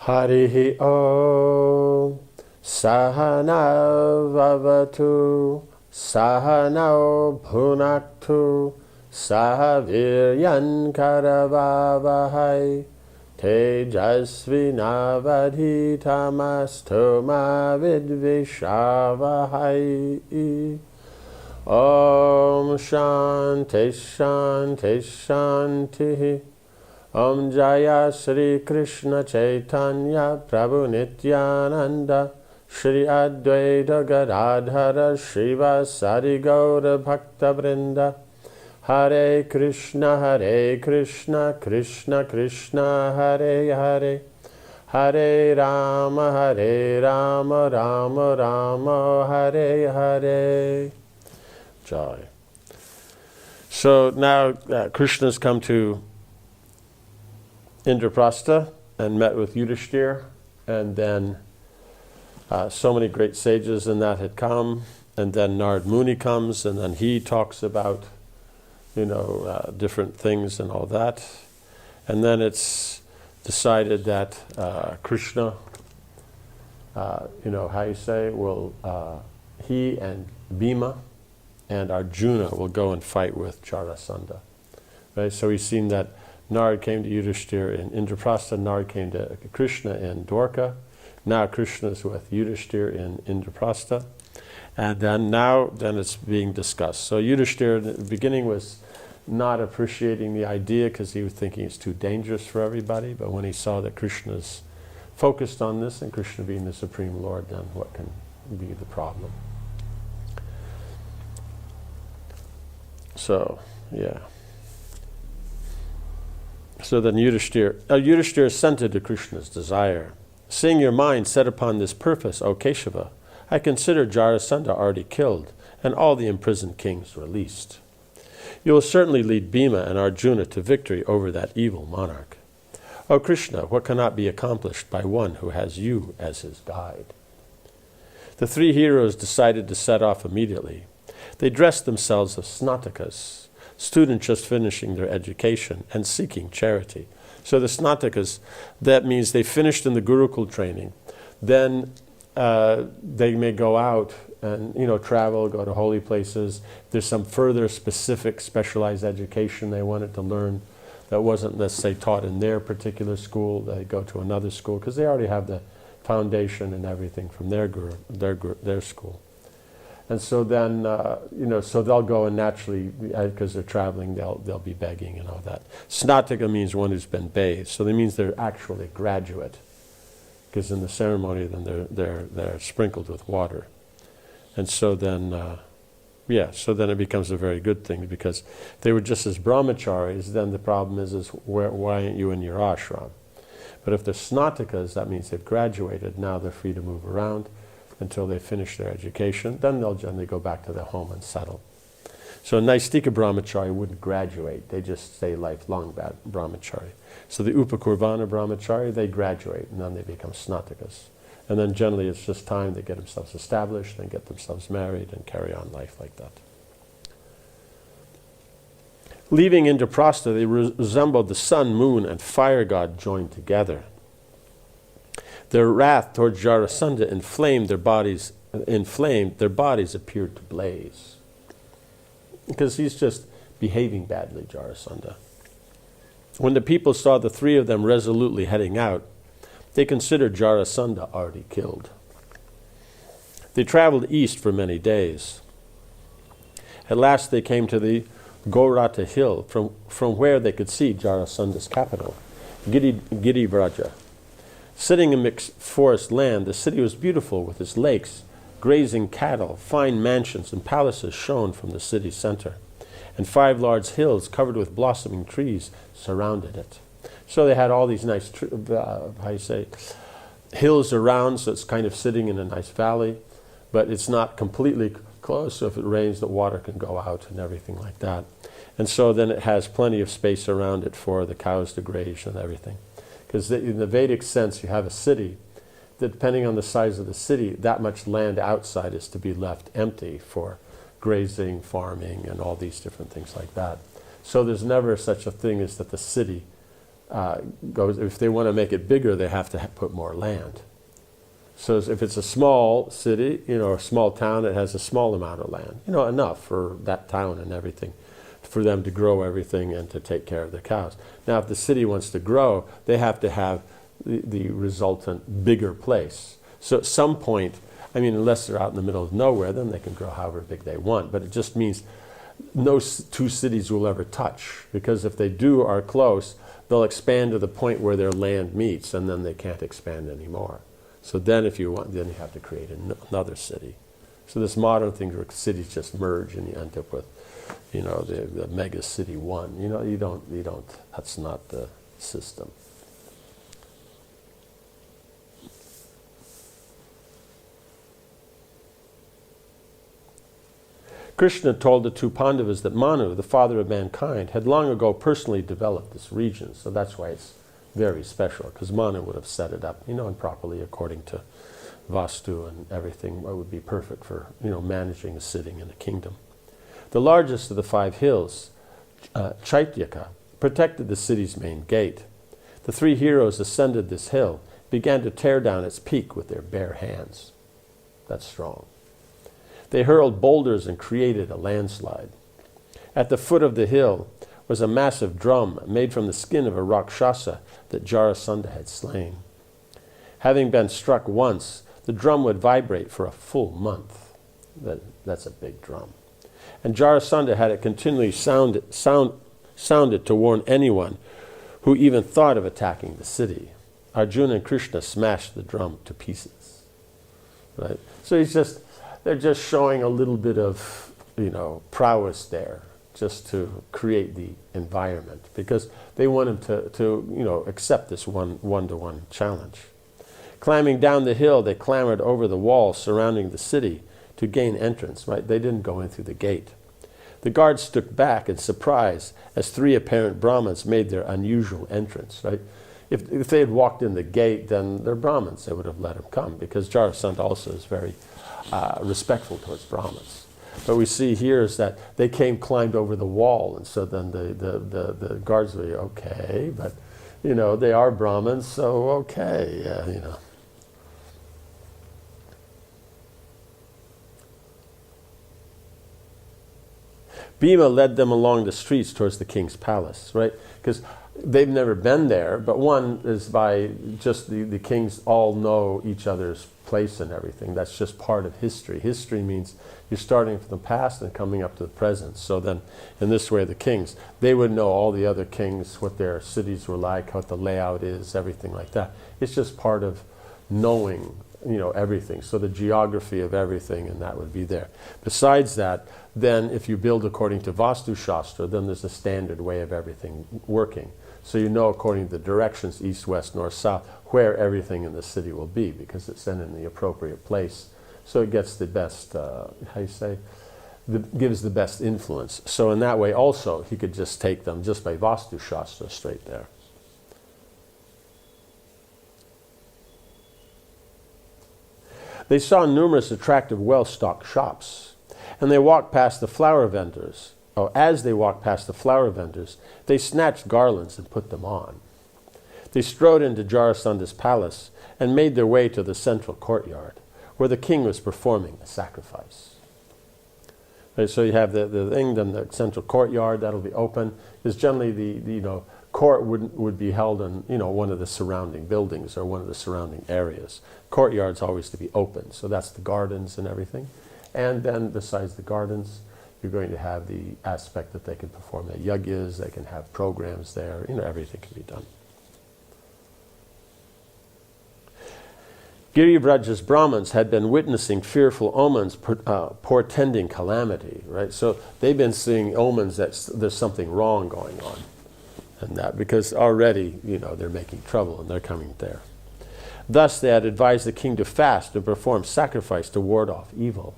Harihi Om Sahana Vavatu Sahano Bhunaktu Sahaviryan Karavavahai Tejasvinavadhitamastu ma vidvishavahai. Om Shanti Shanti Shanti. Om Jaya Shri Krishna Chaitanya Prabhu Nityananda Shri Advaita Gadadhara Srivasadi Gaura Bhakta Vrinda. Hare Krishna Krishna Krishna Hare Hare Hare Rama Rama Rama Hare Hare. Joy. So now Krishna's come to Indraprastha and met with Yudhishthira, and then so many great sages in that had come, and then Narad Muni comes, and then he talks about different things and all that. And then it's decided that Krishna, he and Bhima and Arjuna will go and fight with Jarasandha. Right? So we've seen that Narad came to Yudhishthira in Indraprastha, Narad came to Krishna in Dwarka. Now Krishna's with Yudhishthira in Indraprastha. And then it's being discussed. So Yudhishthira in the beginning was not appreciating the idea because he was thinking it's too dangerous for everybody. But when he saw that Krishna's focused on this, and Krishna being the Supreme Lord, then what can be the problem? So, yeah. So then Yudhishthira assented to Krishna's desire. Seeing your mind set upon this purpose, O Keshava, I consider Jarasandha already killed, and all the imprisoned kings released. You will certainly lead Bhima and Arjuna to victory over that evil monarch. O Krishna, what cannot be accomplished by one who has you as his guide? The three heroes decided to set off immediately. They dressed themselves as Snatakas, students just finishing their education and seeking charity. So the Snatakas, that means they finished in the Gurukul training. Then they may go out and travel, go to holy places. There's some further specific specialized education they wanted to learn that wasn't, let's say, taught in their particular school. They go to another school because they already have the foundation and everything from their school. And so then, so they'll go and naturally, because they're traveling, they'll be begging and all that. Snataka means one who's been bathed, so that means they're actually graduate, because in the ceremony, then they're sprinkled with water. And so then, so then it becomes a very good thing, because they were just as brahmacharis. Then the problem is why aren't you in your ashram? But if they're snatakas, that means they've graduated. Now they're free to move around until they finish their education. Then they'll generally go back to their home and settle. So a Naistika brahmachari wouldn't graduate. They just stay lifelong brahmachari. So the Upakurvana brahmachari, they graduate, and then they become snatakas. And then generally it's just time they get themselves established and get themselves married and carry on life like that. Leaving Indraprastha, they resembled the sun, moon, and fire god joined together. Their wrath towards Jarasandha inflamed, their bodies appeared to blaze. Because he's just behaving badly, Jarasandha. When the people saw the three of them resolutely heading out, they considered Jarasandha already killed. They traveled east for many days. At last they came to the Gaurata hill, from where they could see Jarasandha's capital, Girivraja. Sitting amidst forest land, the city was beautiful with its lakes, grazing cattle, fine mansions and palaces shone from the city center, and 5 large hills covered with blossoming trees surrounded it. So they had all these nice, hills around, so it's kind of sitting in a nice valley, but it's not completely close, so if it rains, the water can go out and everything like that. And so then it has plenty of space around it for the cows to graze and everything. Because in the Vedic sense, you have a city, that depending on the size of the city, that much land outside is to be left empty for grazing, farming, and all these different things like that. So there's never such a thing as that the city goes, if they want to make it bigger, they have to put more land. So if it's a small city, a small town, it has a small amount of land, enough for that town and everything, for them to grow everything and to take care of the cows. Now, if the city wants to grow, they have to have the resultant bigger place. So at some point, unless they're out in the middle of nowhere, then they can grow however big they want. But it just means no two cities will ever touch, because if they are close, they'll expand to the point where their land meets, and then they can't expand anymore. So then if you want, then you have to create another city. So this modern thing where cities just merge and you end up with, the mega city one. You don't, that's not the system. Krishna told the two Pandavas that Manu, the father of mankind, had long ago personally developed this region. So that's why it's very special, because Manu would have set it up, and properly according to Vastu and everything, what would be perfect for, managing a sitting in a kingdom. The largest of the 5 hills, Chaityaka, protected the city's main gate. The 3 heroes ascended this hill, began to tear down its peak with their bare hands. That's strong. They hurled boulders and created a landslide. At the foot of the hill was a massive drum made from the skin of a Rakshasa that Jarasandha had slain. Having been struck once, the drum would vibrate for a full month. That's a big drum. And Jarasandha had it continually sounded to warn anyone who even thought of attacking the city. Arjuna and Krishna smashed the drum to pieces. Right? So they're just showing a little bit of, prowess there, just to create the environment, because they want him to accept this one-to-one challenge. Climbing down the hill, they clambered over the wall surrounding the city to gain entrance. Right? They didn't go in through the gate. The guards stood back in surprise as 3 apparent Brahmins made their unusual entrance. Right? If they had walked in the gate, then they're Brahmins. They would have let them come, because Jarasandha also is very respectful towards Brahmins. But we see here is that they climbed over the wall, and so then the guards were okay, but they are Brahmins, so okay, Bhima led them along the streets towards the king's palace, right? Because they've never been there, but one is by just the kings all know each other's place and everything. That's just part of history. History means you're starting from the past and coming up to the present. So then, in this way, the kings, they would know all the other kings, what their cities were like, what the layout is, everything like that. It's just part of knowing, everything. So the geography of everything, and that would be there. Besides that, then if you build according to Vastu Shastra, then there's a standard way of everything working. So according to the directions, east, west, north, south, where everything in the city will be, because it's then in the appropriate place. So it gets the best, gives the best influence. So in that way also, he could just take them just by Vastu Shastra straight there. They saw numerous attractive, well-stocked shops, and they walked past the flower vendors. As they walked past the flower vendors, they snatched garlands and put them on. They strode into Jarasandha's palace and made their way to the central courtyard, where the king was performing a sacrifice. Right, so you have the thing, then the central courtyard, that'll be open, because generally the court would be held in one of the surrounding buildings or one of the surrounding areas. Courtyard's always to be open, so that's the gardens and everything. And then besides the gardens, you're going to have the aspect that they can perform the yagyas, they can have programs there, everything can be done. Girivraj's Brahmins had been witnessing fearful omens portending calamity, right? So they've been seeing omens that there's something wrong going on, and that because already, they're making trouble and they're coming there. Thus they had advised the king to fast and perform sacrifice to ward off evil.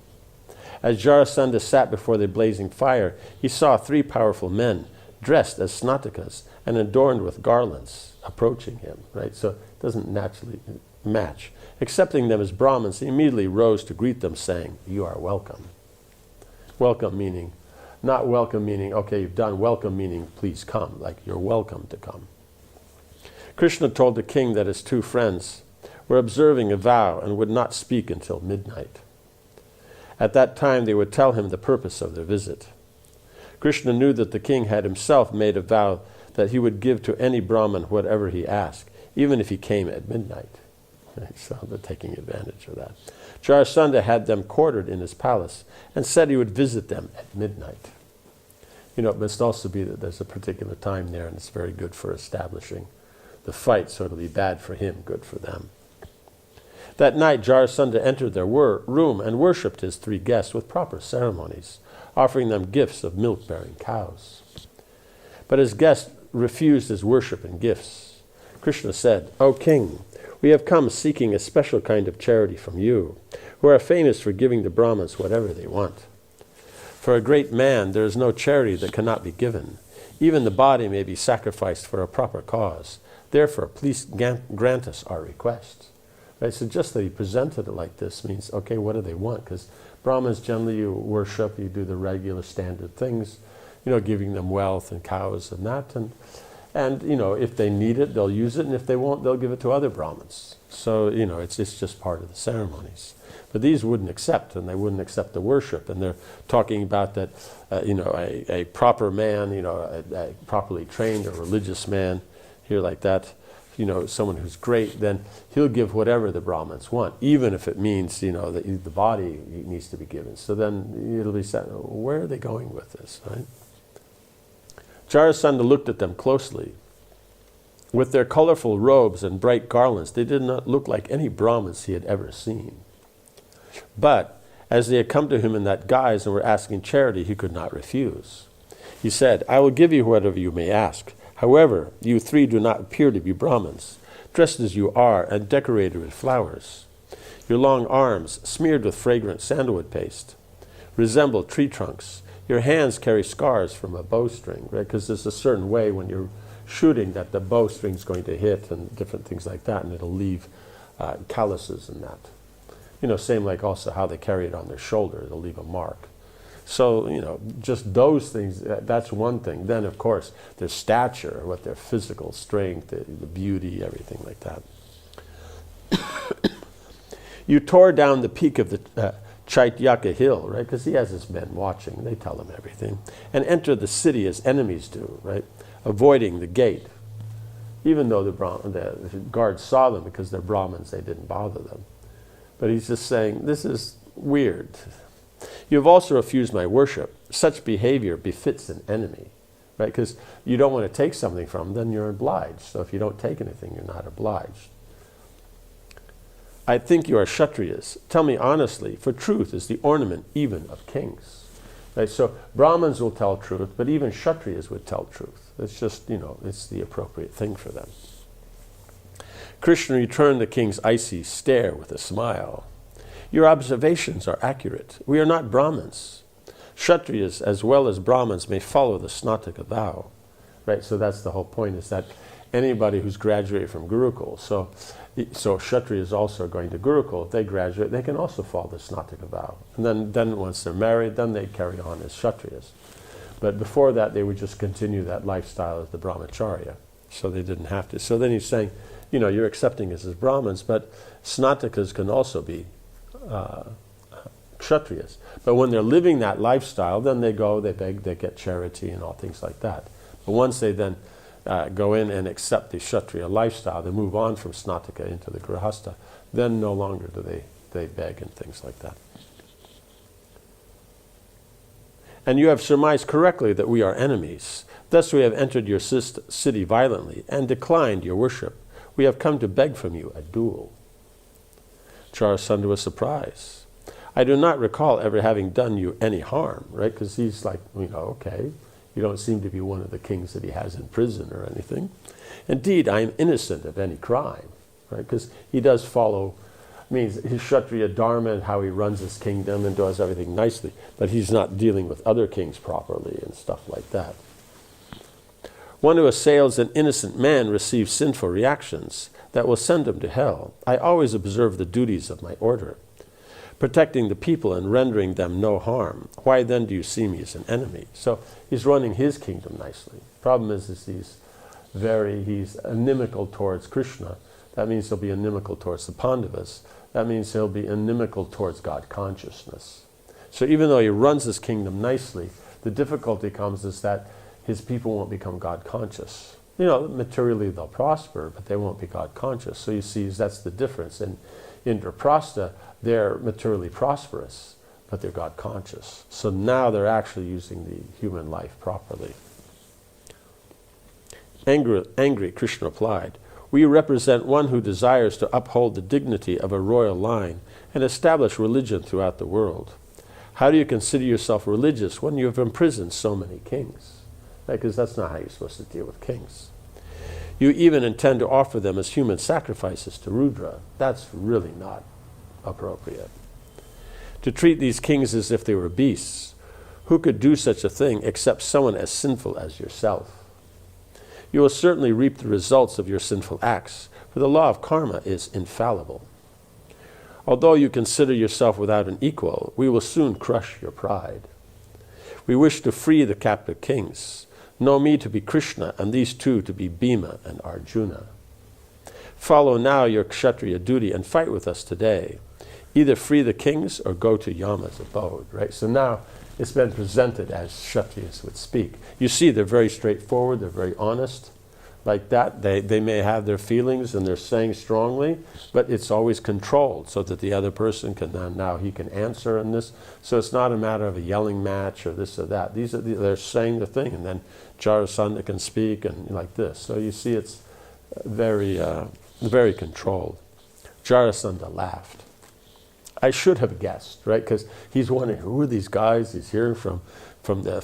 As Jarasandha sat before the blazing fire, he saw 3 powerful men dressed as Snatakas and adorned with garlands approaching him, right? So it doesn't naturally match. Accepting them as Brahmins, he immediately rose to greet them, saying, "You are welcome." Welcome meaning, not welcome meaning, okay, you've done. Welcome meaning, please come, like you're welcome to come. Krishna told the king that his two friends were observing a vow and would not speak until midnight. At that time they would tell him the purpose of their visit. Krishna knew that the king had himself made a vow that he would give to any Brahmin whatever he asked, even if he came at midnight. So they're taking advantage of that. Jarasandha had them quartered in his palace and said he would visit them at midnight. It must also be that there's a particular time there, and it's very good for establishing the fight, so it'll be bad for him, good for them. That night, Jarasandha entered their room and worshipped his three guests with proper ceremonies, offering them gifts of milk-bearing cows. But his guests refused his worship and gifts. Krishna said, "O king, we have come seeking a special kind of charity from you, who are famous for giving the Brahmins whatever they want. For a great man, there is no charity that cannot be given. Even the body may be sacrificed for a proper cause. Therefore, please grant us our request." Right? So just that he presented it like this means, okay, what do they want? Because Brahmins generally you worship, you do the regular standard things, giving them wealth and cows and that. And if they need it, they'll use it, and if they won't, they'll give it to other Brahmins. So, it's just part of the ceremonies. But these wouldn't accept, and they wouldn't accept the worship. And they're talking about that, a proper man, a properly trained or religious man, here like that, someone who's great, then he'll give whatever the Brahmins want, even if it means, that the body needs to be given. So then it'll be said, where are they going with this, right? Jarasandha looked at them closely. With their colorful robes and bright garlands, they did not look like any Brahmins he had ever seen. But as they had come to him in that guise and were asking charity, he could not refuse. He said, "I will give you whatever you may ask. However, you three do not appear to be Brahmins, dressed as you are and decorated with flowers. Your long arms, smeared with fragrant sandalwood paste, resemble tree trunks. Your hands carry scars from a bowstring," right? Because there's a certain way when you're shooting that the bowstring's going to hit and different things like that, and it'll leave calluses and that. Same like also how they carry it on their shoulder, it'll leave a mark. So, just those things, that's one thing. Then, of course, their stature, what their physical strength, the beauty, everything like that. You tore down the peak of the Chaityaka hill, right? Because he has his men watching. They tell him everything. And entered the city as enemies do, right? Avoiding the gate. Even though the guards saw them because they're Brahmins, they didn't bother them. But he's just saying, this is weird. You have also refused my worship. Such behavior befits an enemy, right? Because you don't want to take something from them, then you're obliged. So if you don't take anything, you're not obliged. I think you are Kshatriyas. Tell me honestly, for truth is the ornament even of kings. Right? So Brahmins will tell truth, but even Kshatriyas would tell truth. It's just, it's the appropriate thing for them. Krishna returned the king's icy stare with a smile. Your observations are accurate. We are not Brahmins. Kshatriyas as well as Brahmins may follow the Snataka vow. Right? So that's the whole point, is that anybody who's graduated from Gurukul, so Kshatriyas also are going to Gurukul. If they graduate, they can also follow the Snataka vow. And then once they're married, then they carry on as Kshatriyas. But before that, they would just continue that lifestyle as the Brahmacharya. So they didn't have to. So then he's saying, you're accepting us as Brahmins, but Snatakas can also be Kshatriyas. But when they're living that lifestyle, then they go, they beg, they get charity and all things like that. But once they then go in and accept the Kshatriya lifestyle, they move on from Snataka into the Grihastha, then no longer do they beg and things like that. And you have surmised correctly that we are enemies. Thus we have entered your city violently and declined your worship. We have come to beg from you a duel. Jarasandha was surprised. I do not recall ever having done you any harm, right? Because he's like, okay, you don't seem to be one of the kings that he has in prison or anything. Indeed, I am innocent of any crime, right? Because he does follow, his Kshatriya dharma and how he runs his kingdom and does everything nicely, but he's not dealing with other kings properly and stuff like that. One who assails an innocent man receives sinful reactions that will send him to hell. I always observe the duties of my order, protecting the people and rendering them no harm. Why then do you see me as an enemy? So he's running his kingdom nicely. Problem is he's inimical towards Krishna. That means he'll be inimical towards the Pandavas. That means he'll be inimical towards God consciousness. So even though he runs his kingdom nicely, the difficulty comes is that his people won't become God conscious. Materially they'll prosper, but they won't be God conscious. So you see, that's the difference. In Indraprastha, they're materially prosperous, but they're God conscious. So now they're actually using the human life properly. Angry, Krishna replied, "We represent one who desires to uphold the dignity of a royal line and establish religion throughout the world. How do you consider yourself religious when you have imprisoned so many kings?" Because that's not how you're supposed to deal with kings. "You even intend to offer them as human sacrifices to Rudra. That's really not appropriate. To treat these kings as if they were beasts. Who could do such a thing except someone as sinful as yourself? You will certainly reap the results of your sinful acts, for the law of karma is infallible. Although you consider yourself without an equal, we will soon crush your pride. We wish to free the captive kings. Know me to be Krishna, and these two to be Bhima and Arjuna. Follow now your kshatriya duty and fight with us today. Either free the kings or go to Yama's abode." Right? So now it's been presented as kshatriyas would speak. You see, they're very straightforward, they're very honest. Like that, they may have their feelings and they're saying strongly, but it's always controlled so that the other person can now he can answer in this. So it's not a matter of a yelling match or this or that. They're saying the thing, and then Jarasandha can speak and like this. So you see, it's very, very controlled. Jarasandha laughed. "I should have guessed," right? Because he's wondering, who are these guys? He's hearing from the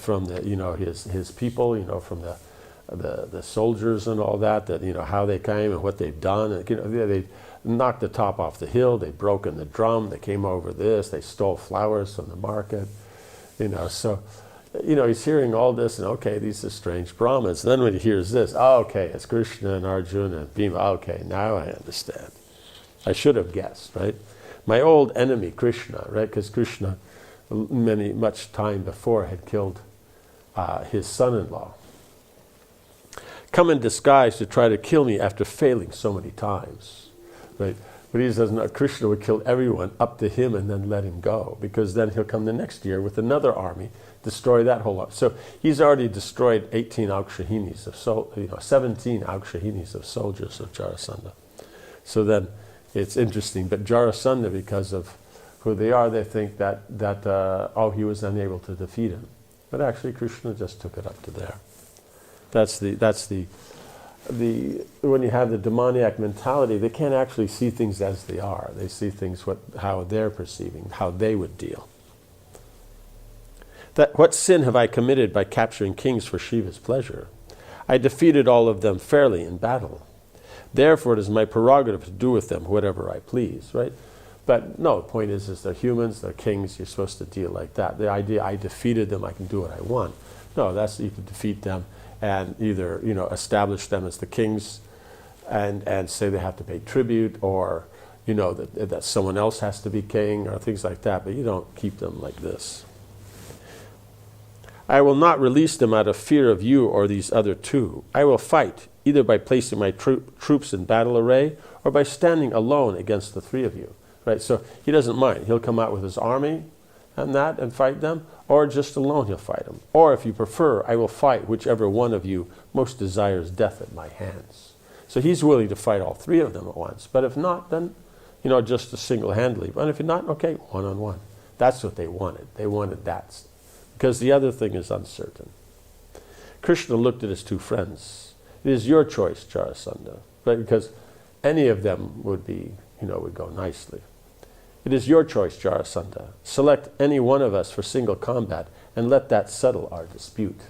his people, from the soldiers and all that how they came and what they've done. And, they knocked the top off the hill, they've broken the drum, they came over this, they stole flowers from the market, So, he's hearing all this, and okay, these are strange Brahmins. And then when he hears this, okay, it's Krishna and Arjuna and Bhima. Okay, now I understand. I should have guessed, right? My old enemy Krishna, right? Because Krishna, much time before, had killed his son-in-law. Come in disguise to try to kill me after failing so many times, right? But he says, no, Krishna would kill everyone up to him and then let him go, because then he'll come the next year with another army, destroy that whole army. So he's already destroyed 17 Akshahinis of soldiers of Jarasandha. So then it's interesting, but Jarasandha, because of who they are, they think that he was unable to defeat him. But actually Krishna just took it up to there. That's the when you have the demoniac mentality, they can't actually see things as they are. They see things how they're perceiving, how they would deal. What sin have I committed by capturing kings for Shiva's pleasure? I defeated all of them fairly in battle. Therefore, it is my prerogative to do with them whatever I please, right? But no, the point is they're humans, they're kings, you're supposed to deal like that. The idea, I defeated them, I can do what I want. No, you can defeat them and either, establish them as the kings and say they have to pay tribute, or, that someone else has to be king, or things like that, but you don't keep them like this. I will not release them out of fear of you or these other two. I will fight, either by placing my troops in battle array or by standing alone against the three of you. Right? So he doesn't mind. He'll come out with his army and fight them, or just alone he'll fight them. Or if you prefer, I will fight whichever one of you most desires death at my hands. So he's willing to fight all three of them at once. But if not, then, just single-handedly. But if not, okay, one-on-one. That's what they wanted. They wanted that. Because the other thing is uncertain. Krishna looked at his two friends. It is your choice, Jarasandha. Right? Because any of them would go nicely. It is your choice, Jarasandha. Select any one of us for single combat, and let that settle our dispute.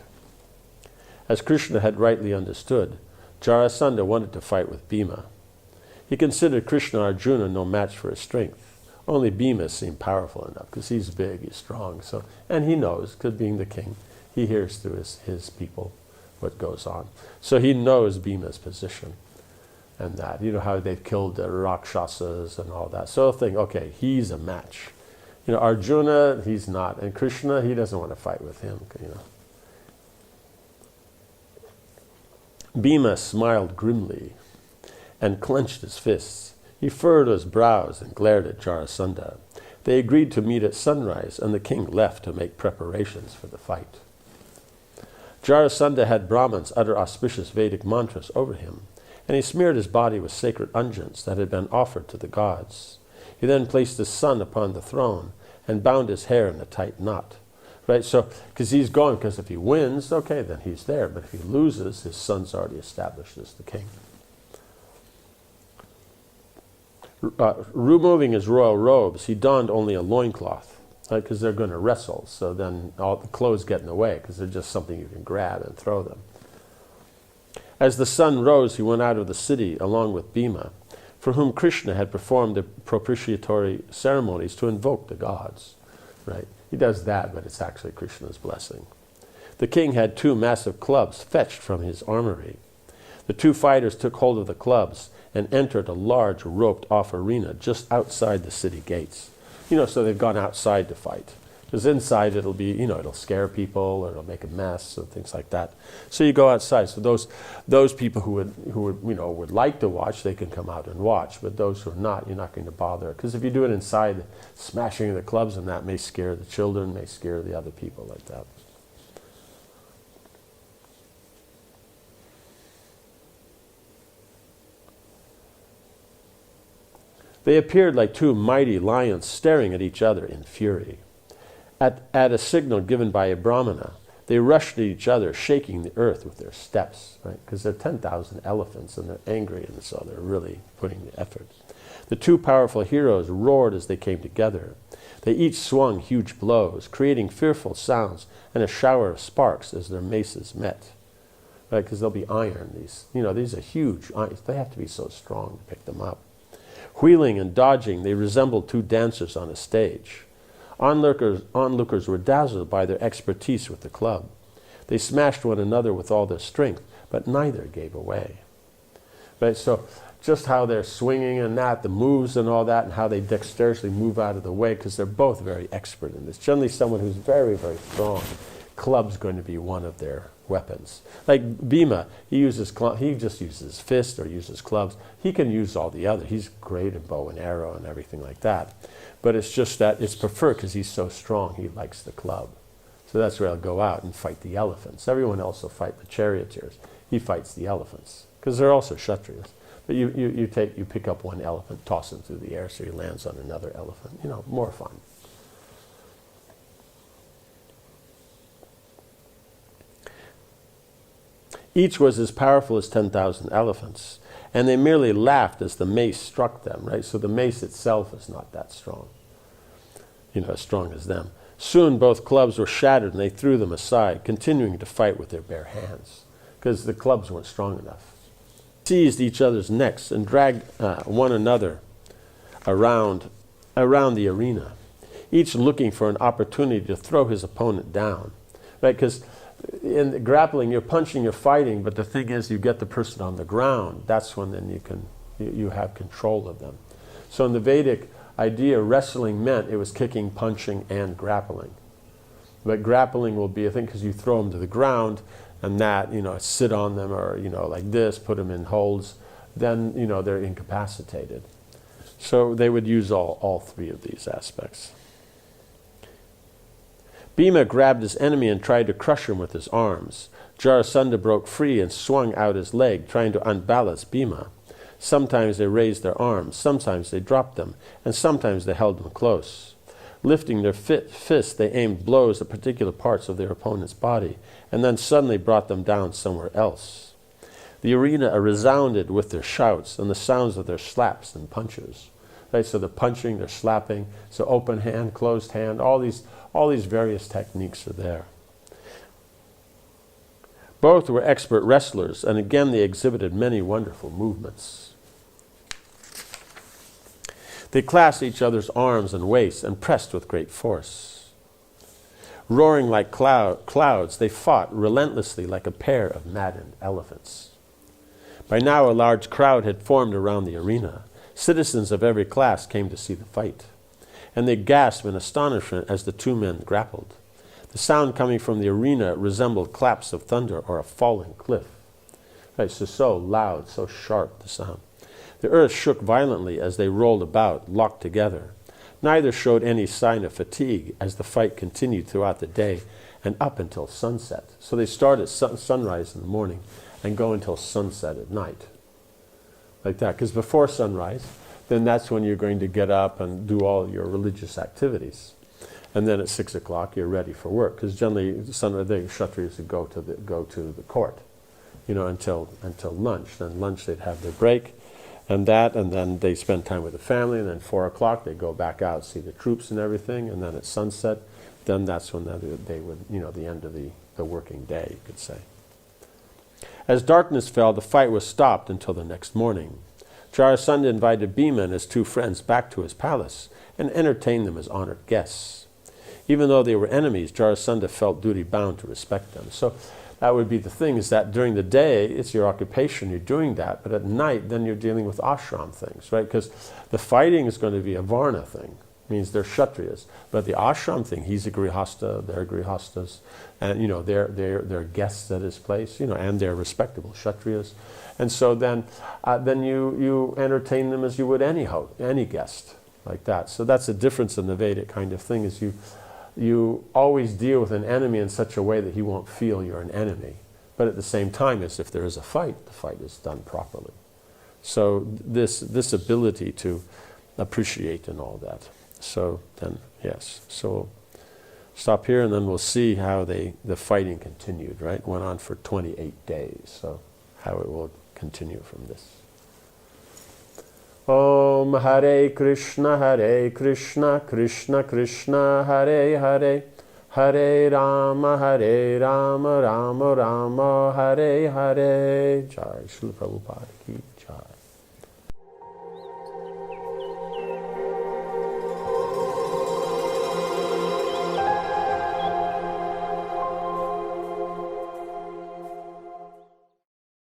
As Krishna had rightly understood, Jarasandha wanted to fight with Bhima. He considered Krishna and Arjuna no match for his strength. Only Bhima seemed powerful enough, because he's big, he's strong. And he knows, because being the king, he hears through his people what goes on. So he knows Bhima's position. And that, how they've killed the Rakshasas and all that. So think, okay, he's a match. Arjuna, he's not. And Krishna, he doesn't want to fight with him. Bhima smiled grimly and clenched his fists. He furrowed his brows and glared at Jarasandha. They agreed to meet at sunrise, and the king left to make preparations for the fight. Jarasandha had Brahmins utter auspicious Vedic mantras over him, and he smeared his body with sacred unguents that had been offered to the gods. He then placed his son upon the throne and bound his hair in a tight knot. Right, so, because he's going, because if he wins, okay, then he's there. But if he loses, his son's already established as the king. Removing his royal robes, he donned only a loincloth, right, because they're going to wrestle. So then all the clothes get in the way, because they're just something you can grab and throw them. As the sun rose, he went out of the city along with Bhima, for whom Krishna had performed the propitiatory ceremonies to invoke the gods. Right? He does that, but it's actually Krishna's blessing. The king had 2 massive clubs fetched from his armory. The 2 fighters took hold of the clubs and entered a large roped-off arena just outside the city gates. So they've gone outside to fight. Because inside it'll be, it'll scare people or it'll make a mess and things like that. So you go outside. So those people who would like to watch, they can come out and watch. But those who are not, you're not going to bother. Because if you do it inside, smashing the clubs and that may scare the children, may scare the other people like that. They appeared like 2 mighty lions staring at each other in fury. At a signal given by a Brahmana, they rushed at each other, shaking the earth with their steps, right? Because they're 10,000 elephants and they're angry, and so they're really putting the effort. The 2 powerful heroes roared as they came together. They each swung huge blows, creating fearful sounds and a shower of sparks as their maces met. Right? Because they'll be iron. These are huge irons. They have to be so strong to pick them up. Wheeling and dodging, they resembled 2 dancers on a stage. Onlookers were dazzled by their expertise with the club. They smashed one another with all their strength, but neither gave away. Right? So just how they're swinging and that, the moves and all that, and how they dexterously move out of the way, because they're both very expert in this. Generally someone who's very, very strong, club's going to be one of their weapons. Like Bhima, he just uses fist or uses clubs. He can use all the other. He's great at bow and arrow and everything like that. But it's just that it's preferred because he's so strong, he likes the club. So that's where he'll go out and fight the elephants. Everyone else will fight the charioteers. He fights the elephants because they're also Kshatriyas. But you pick up one elephant, toss him through the air so he lands on another elephant. More fun. Each was as powerful as 10,000 elephants, and they merely laughed as the mace struck them, right? So the mace itself is not that strong, as strong as them. Soon both clubs were shattered and they threw them aside, continuing to fight with their bare hands, because the clubs weren't strong enough. Seized each other's necks and dragged one another around the arena, each looking for an opportunity to throw his opponent down, right? Because in grappling, you're punching, you're fighting, but the thing is, you get the person on the ground. That's when then you have control of them. So in the Vedic idea, wrestling meant it was kicking, punching, and grappling. But grappling will be, I think, because you throw them to the ground, and that, sit on them, or, like this, put them in holds, then, they're incapacitated. So they would use all 3 of these aspects. Bhima grabbed his enemy and tried to crush him with his arms. Jarasandha broke free and swung out his leg, trying to unbalance Bhima. Sometimes they raised their arms, sometimes they dropped them, and sometimes they held them close. Lifting their fists, they aimed blows at particular parts of their opponent's body, and then suddenly brought them down somewhere else. The arena resounded with their shouts and the sounds of their slaps and punches. Right? So the punching, they're slapping, so open hand, closed hand, all these various techniques are there. Both were expert wrestlers, and again they exhibited many wonderful movements. They clasped each other's arms and waists and pressed with great force. Roaring like clouds, they fought relentlessly like a pair of maddened elephants. By now a large crowd had formed around the arena. Citizens of every class came to see the fight, and they gasped in astonishment as the 2 men grappled. The sound coming from the arena resembled claps of thunder or a falling cliff. Right, so loud, so sharp the sound. The earth shook violently as they rolled about, locked together. Neither showed any sign of fatigue as the fight continued throughout the day and up until sunset. So they start at sunrise in the morning and go until sunset at night. Like that, because before sunrise, then that's when you're going to get up and do all your religious activities. And then at 6 o'clock, you're ready for work. Because generally, sunrise, the Kshatriyas would go to the court, until lunch. Then lunch, they'd have their break, and then they spend time with the family. And then 4 o'clock, they go back out, see the troops and everything. And then at sunset, then that's when they would, the end of the working day, you could say. As darkness fell, the fight was stopped until the next morning. Jarasandha invited Bhima and his 2 friends back to his palace and entertained them as honored guests. Even though they were enemies, Jarasandha felt duty-bound to respect them. So that would be the thing, is that during the day, it's your occupation, you're doing that, but at night, then you're dealing with ashram things, right? Because the fighting is going to be a varna thing. Means they're Kshatriyas. But the ashram thing, he's a grihasta, they're grihastas, and they're guests at his place, and they're respectable Kshatriyas. And so then you entertain them as you would any guest, like that. So that's the difference in the Vedic kind of thing, is you always deal with an enemy in such a way that he won't feel you're an enemy. But at the same time, as if there is a fight, the fight is done properly. So this ability to appreciate and all that. So then, yes. So stop here, and then we'll see how the fighting continued, right? Went on for 28 days. So how it will continue from this. Om Hare Krishna, Krishna Krishna, Hare Hare, Hare Rama, Rama Rama, Hare Hare. Jai Srila Prabhupada ki Jai.